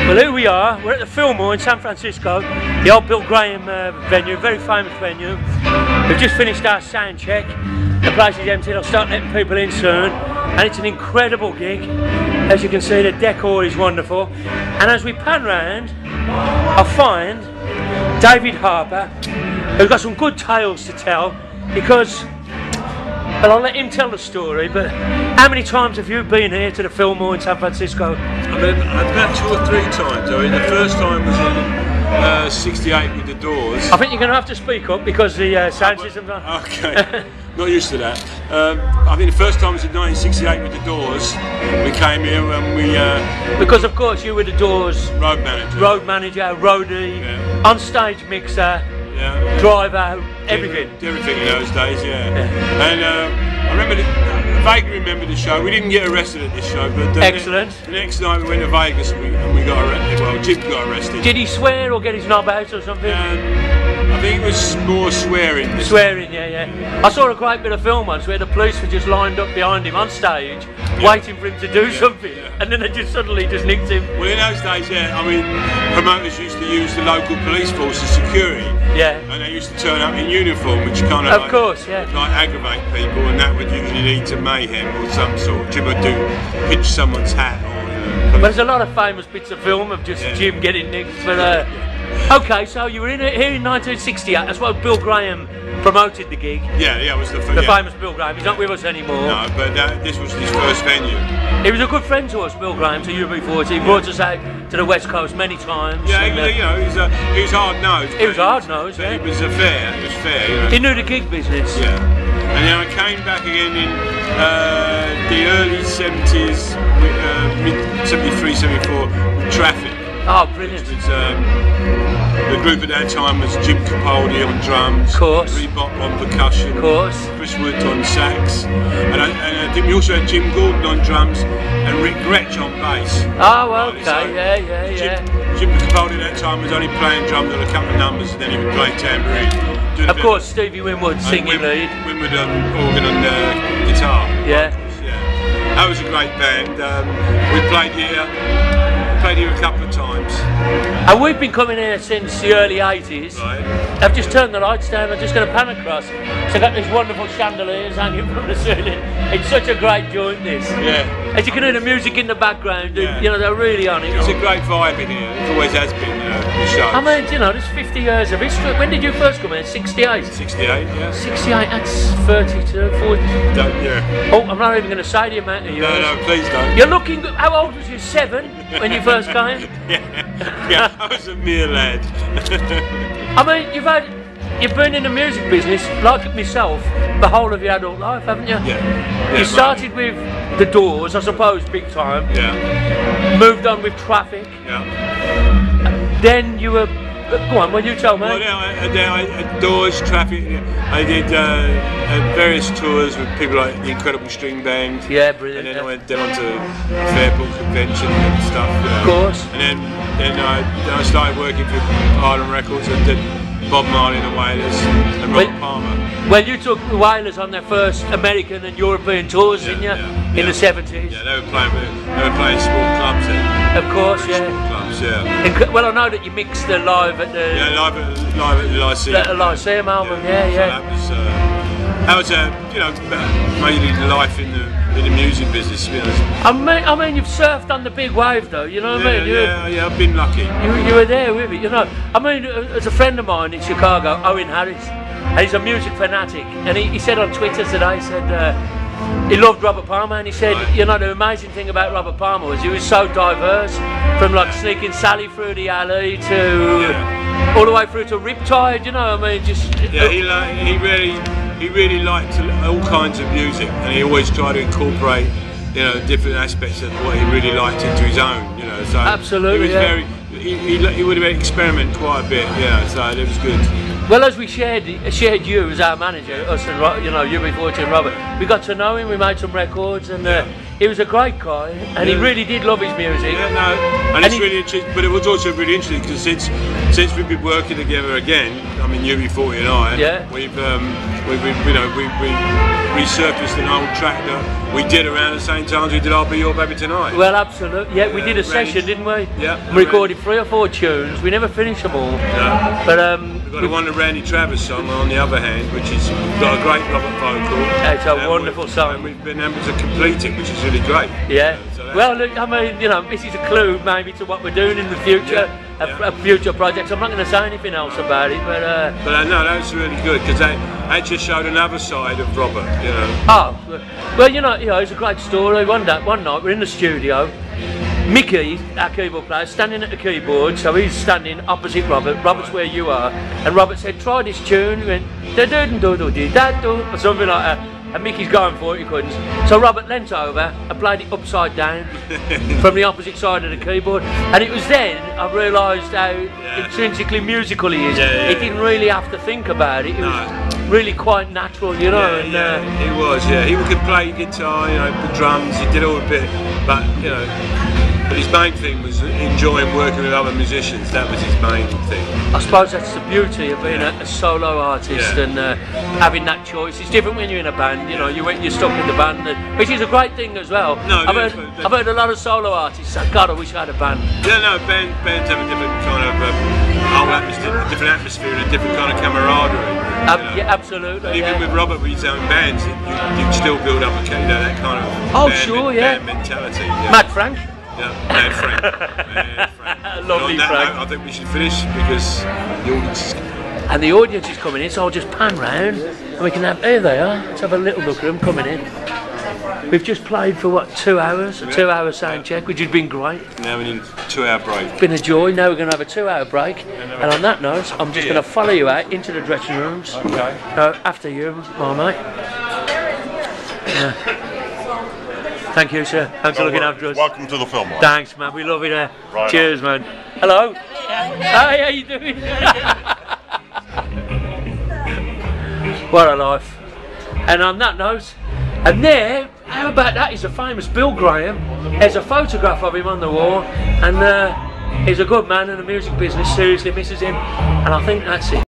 Well, here we are. We're at the Filmore in San Francisco, the old Bill Graham venue, very famous venue. We've just finished our sound check. The place is empty. I'll start letting people in soon, and it's an incredible gig. As you can see, the decor is wonderful. And as we pan round, I'll find David Harper, who's got some good tales to tell, because, well, I'll let him tell the story, but how many times have you been here to the Filmore in San Francisco? I've been about 2 or 3 times. I mean, the first time was in '68 with the Doors. I think you're going to have to speak up because the sound system's on. Okay, not used to that. I think the first time was in 1968 with the Doors. We came here and we... because of course you were the Doors... Road manager, roadie, yeah. On-stage mixer, yeah. Driver, everything. Everything in those days, yeah. And I vaguely remember the show. We didn't get arrested at this show, but excellent. The next night we went to Vegas and we got arrested. Well, Jim got arrested. Did he swear or get his knob out or something? I think it was more swearing. Swearing, yeah. I saw a great bit of film once where the police were just lined up behind him on stage, waiting for him to do something, and then they just suddenly just nicked him. Well, in those days, I mean, promoters used to use the local police force as security. Yeah. And they used to turn up in uniform, which kind of like aggravate people, and that would usually lead to mayhem or some sort. Jim would pinch someone's hat. Or, there's a lot of famous bits of film of just Jim getting nicked, but. Okay, so you were here in 1968. That's why Bill Graham promoted the gig. Yeah, it was the famous Bill Graham. He's not with us anymore. No, but this was his first venue. He was a good friend to us, Bill Graham, to UB40. He brought us out to the West Coast many times. Yeah, he was hard nosed. He was hard nosed. But it was fair. It was fair. You know? He knew the gig business. Yeah. And then I came back again in the early 70s, mid 73, 74, with Traffic. Oh, brilliant. Which was, the group at that time was Jim Capaldi on drums, of course. Reebok on percussion, of course. Chris Wood on sax, and I think we also had Jim Gordon on drums and Rick Gretsch on bass. Oh, okay, so Jim Capaldi at that time was only playing drums on a couple of numbers, and then he would play tambourine. Of course, Stevie Winwood singing lead. Winwood organ on guitar. Yeah. That was a great band. We played here a couple of times. And we've been coming here since the early 80s. Right. I've just turned the lights down, I'm just going to pan across. So I've got these wonderful chandeliers hanging from the ceiling. It's such a great joint, this. Yeah. As you can hear the music in the background, you know, they're really on it. It's a great vibe in here, it always has been, the show. I mean, you know, there's 50 years of history. When did you first come here? 68? 68, yeah. 68, that's 32, 40. Yeah. Oh, I'm not even going to say the amount of years. No, please don't. You're looking good. How old was you? 7 when you first came? Yeah, I was a mere lad. I mean, you've been in the music business, like myself, the whole of your adult life, haven't you? Yeah. You started with the Doors, I suppose, big time. Yeah. Moved on with Traffic. Yeah. Then you were... Go on, you tell me. Well, I Doors, Traffic. I did various tours with people like the Incredible String Band. Yeah, brilliant. And then I went down to Fairport Convention and stuff. Of course. And then I started working for Island Records and did Bob Marley and the Wailers and Robert Palmer. Well, you took the Wailers on their first American and European tours, didn't you? In the 70s. Yeah, they were playing small clubs then. Of course, Clubs, yeah. Well, I know that you mixed the live at the... Yeah, live at the Lyceum. The Lyceum album, yeah. So that was mainly life in the music business, to be honest. I mean, you've surfed on the big wave, though. You know what I mean? Yeah, I've been lucky. You were there with it, you know. I mean, as a friend of mine in Chicago, Owen Harris, and he's a music fanatic, and he said on Twitter today, he said he loved Robert Palmer, and he said, you know, the amazing thing about Robert Palmer was he was so diverse, from like Sneaking Sally through the alley to all the way through to Riptide, you know. I mean, just he really liked all kinds of music, and he always tried to incorporate, you know, different aspects of what he really liked into his own, you know. So absolutely, he would have experiment quite a bit, so it was good. Well, as we shared you as our manager, us and UB40 and Robert, we got to know him, we made some records, and he was a great guy, and he really did love his music. And it's really interesting, but it was also really interesting because since we've been working together again, I mean UB40 and I, yeah. we've resurfaced an old track that we did around the same time as we did I'll Be Your Baby Tonight. Well, absolutely. Yeah, we did a session, didn't we? Yeah. We recorded 3 or 4 tunes. We never finished them all. Yeah. But we've got the one, the Randy Travers song on the other hand, which has got a great Robert vocal. It's a wonderful song. And we've been able to complete it, which is really great. Yeah. So Well, look, I mean, you know, this is a clue maybe to what we're doing in the future, a future project. I'm not going to say anything else about it, but no, that was really good because that just showed another side of Robert, you know. Oh, well, you know, it's a great story. One night we're in the studio. Mickey, our keyboard player, standing at the keyboard, so he's standing opposite Robert. Robert's where you are, and Robert said, "Try this tune." He went da-do-do-do-do-da-do, or something like that. And Mickey's going for it, he couldn't. So Robert leant over and played it upside down from the opposite side of the keyboard. And it was then I realised how intrinsically musical he is. He didn't really have to think about it. It was really quite natural, you know. He was. He could play guitar, you know, the drums. He did all a bit, but you know. But his main thing was enjoying working with other musicians. That was his main thing. I suppose that's the beauty of being a solo artist and having that choice. It's different when you're in a band, you know, you're stuck in the band, which is a great thing as well. I've heard a lot of solo artists say, God, I wish I had a band. Yeah, no, bands have a different kind of whole atmosphere, a different atmosphere and a different kind of camaraderie. Yeah, absolutely. Even with Robert with his own bands, you'd still build up that kind of band mentality. Yeah. Mad Frank. Yeah, Mad Frank. Mad Frank. Lovely Frank. I think we should finish because the audience is coming. And the audience is coming in, so I'll just pan round and we can have, here they are, let's have a little look at them coming in. We've just played for what, 2 hours? A 2-hour sound check, which has been great. Now we need a 2-hour break. It's been a joy. Now we're going to have a 2-hour break. And on that note, I'm just going to follow you out into the dressing rooms. Okay. After you, my mate. Thank you, sir. Thanks for looking after us. Welcome to the Filmore. Thanks, man. We love it here. Right Cheers, man. Hello. Hi, how you doing? What a life. And on that note, and there, how about that? He's a famous Bill Graham. There's a photograph of him on the wall, and he's a good man in the music business. Seriously misses him, and I think that's it.